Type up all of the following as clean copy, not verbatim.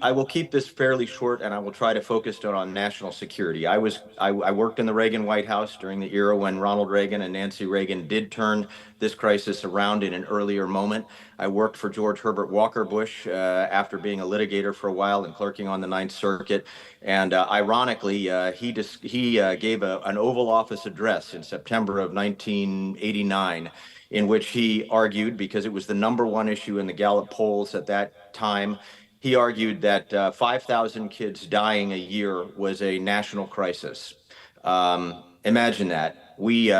I will keep this fairly short, and I will try to focus on national security. I worked in the Reagan White House during the era when Ronald Reagan and Nancy Reagan did turn this crisis around in an earlier moment. I worked for George Herbert Walker Bush after being a litigator for a while and clerking on the Ninth Circuit. And ironically, he gave an Oval Office address in September of 1989 in which he argued, because it was the number one issue in the Gallup polls at that time, he argued that 5,000 kids dying a year was a national crisis. Imagine that. We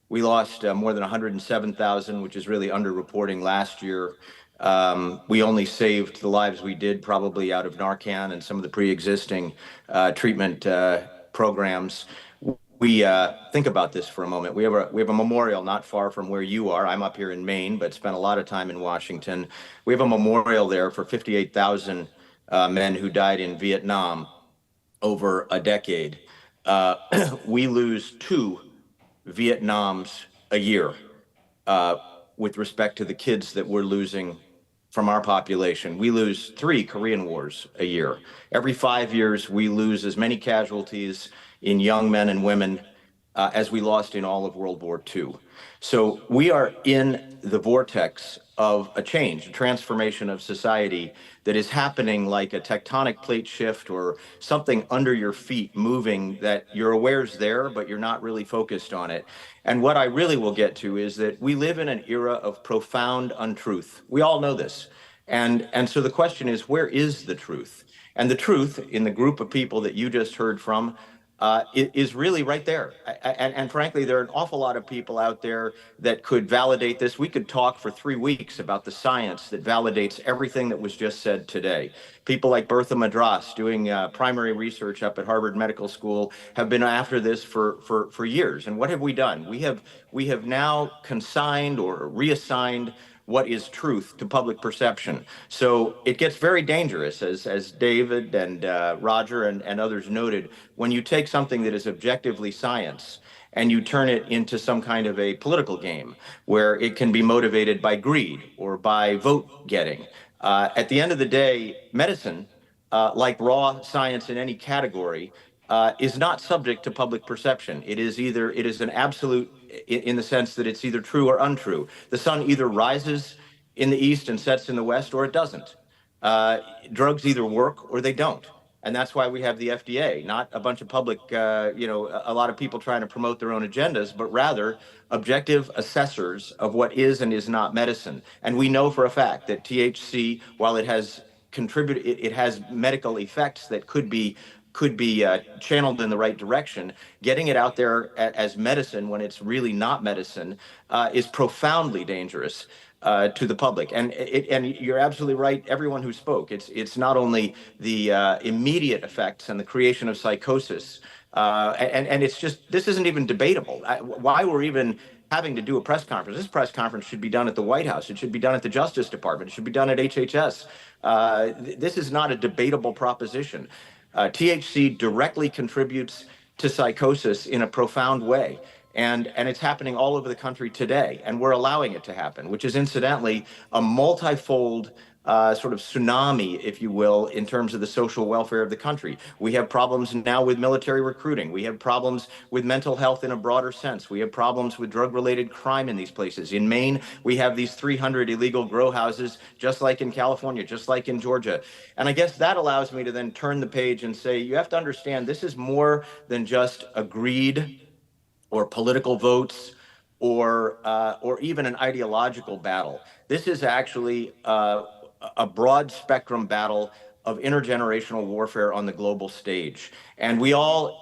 lost more than 107,000, which is really underreporting last year. We only saved the lives we did probably out of Narcan and some of the pre-existing treatment programs. We think about this for a moment. We have a memorial not far from where you are. I'm up here in Maine, but spent a lot of time in Washington. We have a memorial there for 58,000 men who died in Vietnam over a decade. We lose 2 Vietnams a year with respect to the kids that we're losing from our population. We lose 3 Korean Wars a year. Every 5 years, we lose as many casualties in young men and women as we lost in all of World War II. So we are in the vortex of a change, a transformation of society that is happening like a tectonic plate shift or something under your feet moving that you're aware is there, but you're not really focused on it. And what I really will get to is that we live in an era of profound untruth. We all know this. And so the question is, where is the truth? And the truth in the group of people that you just heard from is really right there. And frankly, there are an awful lot of people out there that could validate this. We could talk for 3 weeks about the science that validates everything that was just said today. People like Bertha Madras doing primary research up at Harvard Medical School have been after this for years. And what have we done? We have now consigned or reassigned what is truth to public perception. So it gets very dangerous, as David and Roger and others noted, when you take something that is objectively science and you turn it into some kind of a political game where it can be motivated by greed or by vote getting. At the end of the day, medicine, like raw science in any category, is not subject to public perception. It is an absolute in the sense that it's either true or untrue. The sun either rises in the east and sets in the west, or it doesn't. Drugs either work or they don't. And that's why we have the FDA, not a bunch of public, a lot of people trying to promote their own agendas, but rather objective assessors of what is and is not medicine. And we know for a fact that THC, while it has contributed, it has medical effects that could be channeled in the right direction. Getting it out there as medicine when it's really not medicine is profoundly dangerous to the public. And you're absolutely right, everyone who spoke. It's not only the immediate effects and the creation of psychosis, and it's just, this isn't even debatable. Why we're even having to do a press conference. This press conference should be done at the White House. It should be done at the Justice Department. It should be done at HHS. This is not a debatable proposition. THC directly contributes to psychosis in a profound way. And it's happening all over the country today. And we're allowing it to happen, which is incidentally a multifold sort of tsunami, if you will, in terms of the social welfare of the country. We have problems now with military recruiting. We have problems with mental health in a broader sense. We have problems with drug-related crime in these places. In Maine, we have these 300 illegal grow houses, just like in California, just like in Georgia. And I guess that allows me to then turn the page and say, you have to understand, this is more than just a greed or political votes or even an ideological battle. This is actually a broad spectrum battle of intergenerational warfare on the global stage. And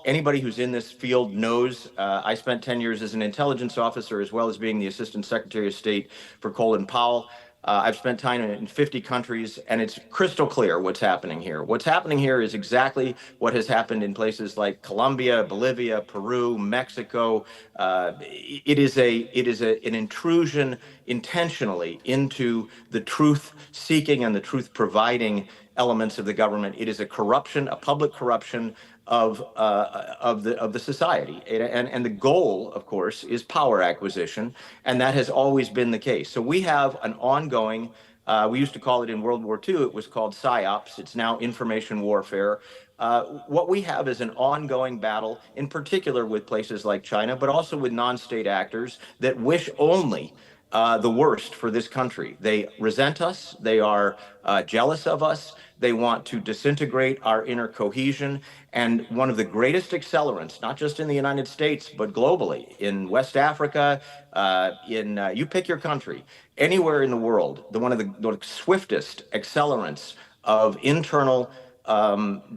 anybody who's in this field knows, I spent 10 years as an intelligence officer, as well as being the Assistant Secretary of State for Colin Powell. I've spent time in 50 countries, and it's crystal clear what's happening here. What's happening here is exactly what has happened in places like Colombia, Bolivia, Peru, Mexico. It is an intrusion intentionally into the truth-seeking and the truth-providing elements of the government. It is a corruption, a public corruption of the society, and the goal, of course, is power acquisition, and that has always been the case. So we have an ongoing We used to call it in World War II, it was called PSYOPs. It's now information warfare. What we have is an ongoing battle, in particular with places like China, but also with non-state actors that wish only the worst for this country. They resent us. They are jealous of us. They want to disintegrate our inner cohesion. And one of the greatest accelerants, not just in the United States, but globally, in West Africa, you pick your country, anywhere in the world, one of the swiftest accelerants of internal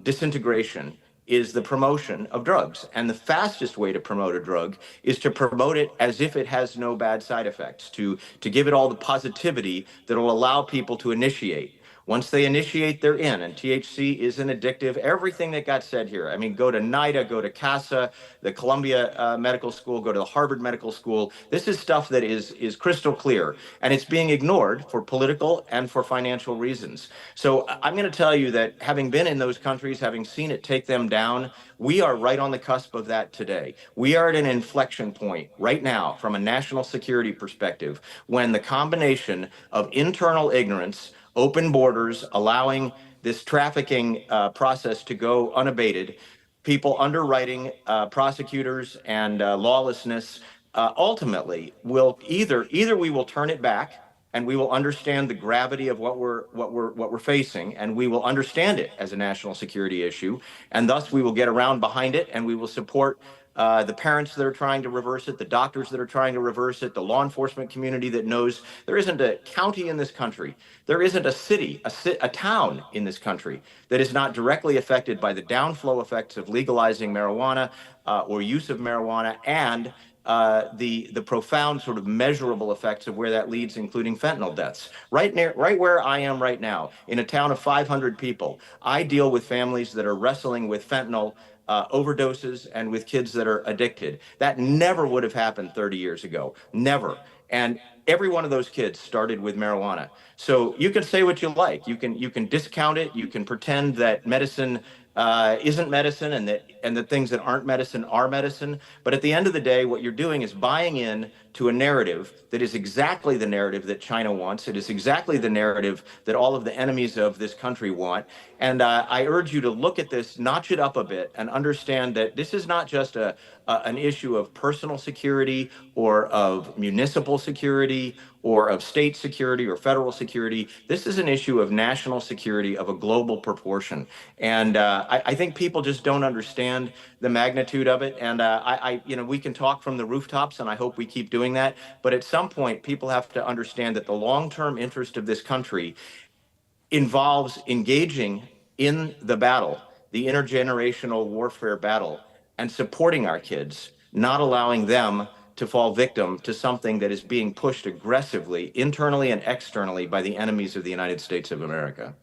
disintegration is the promotion of drugs. And the fastest way to promote a drug is to promote it as if it has no bad side effects, to give it all the positivity that will allow people to initiate. Once they initiate, they're in. And THC is an addictive. Everything that got said here. I mean, go to NIDA, go to CASA, the Columbia Medical School, go to the Harvard Medical School. This is stuff that is crystal clear, and it's being ignored for political and for financial reasons. So I'm going to tell you that having been in those countries, having seen it take them down, we are right on the cusp of that today. We are at an inflection point right now from a national security perspective when the combination of internal ignorance, open borders, allowing this trafficking process to go unabated, people underwriting prosecutors and lawlessness, ultimately will either we will turn it back and we will understand the gravity of what we're facing, and we will understand it as a national security issue, and thus we will get around behind it, and we will support the parents that are trying to reverse it, the doctors that are trying to reverse it, the law enforcement community that knows there isn't a county in this country, there isn't a city, a town in this country that is not directly affected by the downflow effects of legalizing marijuana or use of marijuana, and the profound sort of measurable effects of where that leads, including fentanyl deaths. Right where I am right now, in a town of 500 people, I deal with families that are wrestling with fentanyl overdoses and with kids that are addicted. That never would have happened 30 years ago. Never. And every one of those kids started with marijuana. So you can say what you like. You can discount it. You can pretend that medicine isn't medicine, and that things that aren't medicine are medicine. But at the end of the day, what you're doing is buying in to a narrative that is exactly the narrative that China wants. It is exactly the narrative that all of the enemies of this country want. And I urge you to look at this, notch it up a bit, and understand that this is not just an issue of personal security or of municipal security or of state security or federal security. This is an issue of national security of a global proportion. And I think people just don't understand the magnitude of it. And we can talk from the rooftops, and I hope we keep doing that. But at some point, people have to understand that the long-term interest of this country involves engaging in the battle, the intergenerational warfare battle, and supporting our kids, not allowing them to fall victim to something that is being pushed aggressively, internally and externally, by the enemies of the United States of America.